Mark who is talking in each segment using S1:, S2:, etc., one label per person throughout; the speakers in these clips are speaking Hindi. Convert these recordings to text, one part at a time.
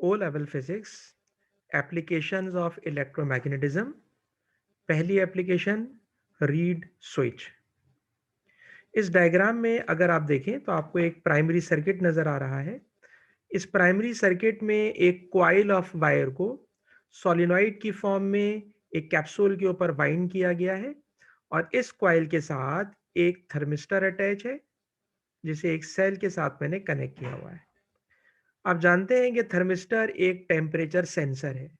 S1: O level physics applications of electromagnetism. पहली एप्लीकेशन रीड स्विच। इस डायग्राम में अगर आप देखें तो आपको एक प्राइमरी सर्किट नजर आ रहा है। इस प्राइमरी सर्किट में एक कॉइल ऑफ वायर को सोलिनॉइड की फॉर्म में एक कैप्सूल के ऊपर वाइंड किया गया है और इस कॉइल के साथ एक थर्मिस्टर अटैच है जिसे एक सेल के साथ मैंने कनेक्ट किया हुआ है। आप जानते हैं कि थर्मिस्टर एक टेम्परेचर सेंसर है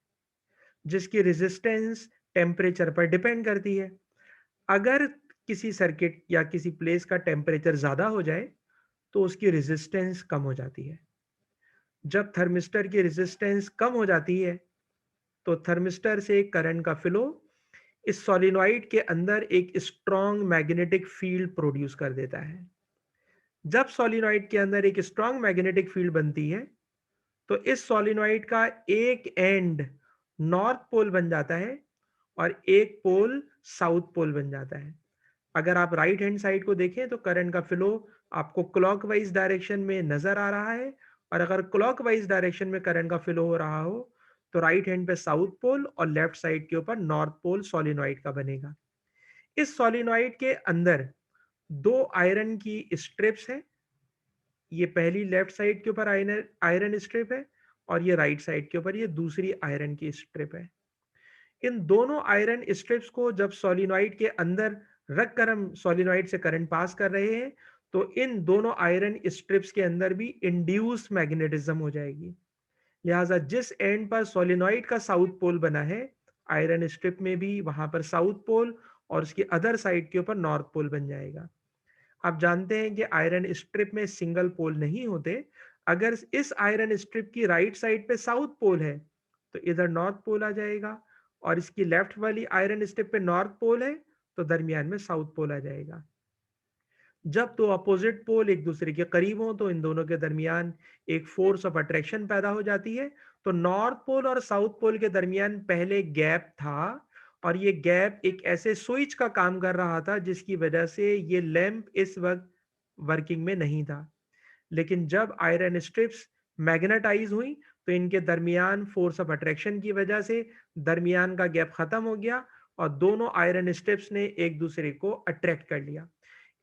S1: जिसकी रेजिस्टेंस टेम्परेचर पर डिपेंड करती है। अगर किसी सर्किट या किसी प्लेस का टेम्परेचर ज़्यादा हो जाए तो उसकी रेजिस्टेंस कम हो जाती है। जब थर्मिस्टर की रेजिस्टेंस कम हो जाती है तो थर्मिस्टर से करंट का फ्लो इस सोलिनॉइड के अंदर एक स्ट्रॉन्ग मैग्नेटिक फील्ड प्रोड्यूस कर देता है। जब सोलिनॉइड के अंदर एक स्ट्रॉन्ग मैग्नेटिक फील्ड बनती है तो इस सोलिनॉइड का एक एंड नॉर्थ पोल बन जाता है और एक पोल साउथ पोल बन जाता है। अगर आप राइट हैंड साइड को देखें तो करंट का फ्लो आपको क्लॉकवाइज डायरेक्शन में नजर आ रहा है और अगर क्लॉकवाइज डायरेक्शन में करंट का फ्लो हो रहा हो तो राइट हैंड पे साउथ पोल और लेफ्ट साइड के ऊपर नॉर्थ पोल सोलिनॉइड का बनेगा। इस सोलिनॉइड के अंदर दो आयरन की स्ट्रिप्स है। ये पहली लेफ्ट साइड के ऊपर आयरन आयरन स्ट्रिप है और ये राइट साइड के ऊपर ये दूसरी आयरन की स्ट्रिप है। इन दोनों आयरन स्ट्रिप्स को जब सोलिनॉइड के अंदर रखकर हम सोलिनॉइड से करंट पास कर रहे हैं तो इन दोनों आयरन स्ट्रिप्स के अंदर भी इंड्यूस मैग्नेटिज्म हो जाएगी। लिहाजा जिस एंड पर सोलिनॉइड का साउथ पोल बना है आयरन स्ट्रिप में भी वहां पर साउथ पोल और उसकी अदर साइड के ऊपर नॉर्थ पोल बन जाएगा। आप जानते हैं कि आयरन स्ट्रिप में सिंगल पोल नहीं होते। अगर इस आयरन स्ट्रिप की राइट साइड पे साउथ पोल है तो इधर नॉर्थ पोल आ जाएगा और इसकी लेफ्ट वाली आयरन स्ट्रिप पे नॉर्थ पोल है तो दरमियान में साउथ पोल आ जाएगा। जब दो अपोजिट पोल एक दूसरे के करीब हो तो इन दोनों के दरमियान एक फोर्स ऑफ अट्रैक्शन पैदा हो जाती है। तो नॉर्थ पोल और साउथ पोल के दरमियान पहले गैप था और ये गैप एक ऐसे स्विच का काम कर रहा था जिसकी वजह से ये लैंप इस वक्त वर्किंग में नहीं था। लेकिन जब आयरन स्ट्रिप्स मैग्नेटाइज हुई तो इनके दरमियान फोर्स ऑफ अट्रैक्शन की वजह से दरमियान का गैप खत्म हो गया और दोनों आयरन स्ट्रिप्स ने एक दूसरे को अट्रैक्ट कर लिया।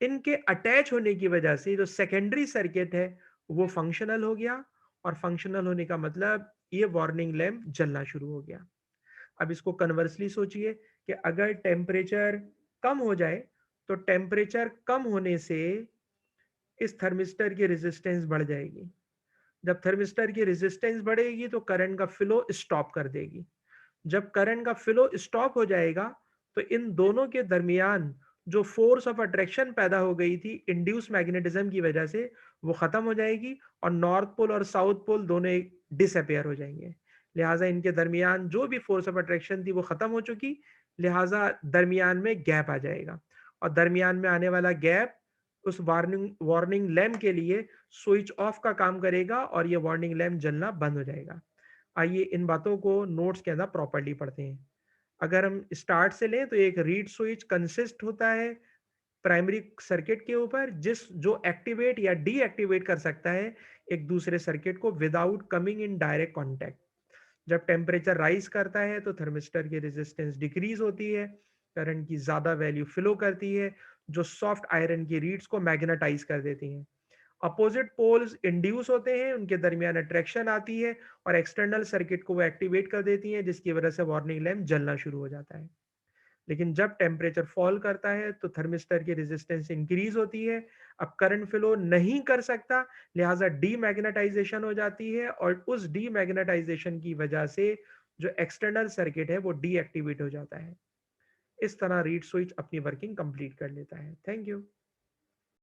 S1: इनके अटैच होने की वजह से जो सेकेंडरी सर्किट है वो फंक्शनल हो गया और फंक्शनल होने का मतलब ये वार्निंग लैंप जलना शुरू हो गया। अब इसको कन्वर्सली सोचिए कि अगर टेम्परेचर कम हो जाए तो टेम्परेचर कम होने से इस थर्मिस्टर की रेजिस्टेंस बढ़ जाएगी। जब थर्मिस्टर की रेजिस्टेंस बढ़ेगी तो करंट का फ्लो स्टॉप कर देगी। जब करंट का फ्लो स्टॉप हो जाएगा तो इन दोनों के दरमियान जो फोर्स ऑफ अट्रैक्शन पैदा हो गई थी इंड्यूस मैग्नेटिज्म की वजह से वो खत्म हो जाएगी और नॉर्थ पोल और साउथ पोल दोनों डिसअपेयर हो जाएंगे। लिहाजा इनके दरमियान जो भी फोर्स ऑफ अट्रैक्शन थी वो खत्म हो चुकी। लिहाजा दरमियान में गैप आ जाएगा और दरमियान में आने वाला गैप उस वार्निंग वार्निंग लैंप के लिए स्विच ऑफ का काम करेगा और ये वार्निंग लैंप जलना बंद हो जाएगा। आइए इन बातों को नोट्स के अंदर प्रॉपर्ली पढ़ते हैं। अगर हम स्टार्ट से लें तो एक रीड स्विच कंसिस्ट होता है प्राइमरी सर्किट के ऊपर जिस जो एक्टिवेट या डीएक्टिवेट कर सकता है एक दूसरे सर्किट को without coming in direct contact. जब टेम्परेचर राइज करता है तो थर्मिस्टर की रेजिस्टेंस डिक्रीज होती है, करंट की ज्यादा वैल्यू फ्लो करती है जो सॉफ्ट आयरन की रीड्स को मैग्नेटाइज कर देती हैं। अपोजिट पोल्स इंड्यूस होते हैं, उनके दरमियान अट्रैक्शन आती है और एक्सटर्नल सर्किट को वो एक्टिवेट कर देती हैं जिसकी वजह से वार्निंग लैंप जलना शुरू हो जाता है। लेकिन जब टेम्परेचर फॉल करता है तो थर्मिस्टर की रेजिस्टेंस इंक्रीज होती है। अब करंट फ्लो नहीं कर सकता, लिहाजा डीमैग्नेटाइजेशन हो जाती है और उस डीमैग्नेटाइजेशन की वजह से जो एक्सटर्नल सर्किट है वो डीएक्टिवेट हो जाता है। इस तरह रीड स्विच अपनी वर्किंग कंप्लीट कर लेता है। Thank you.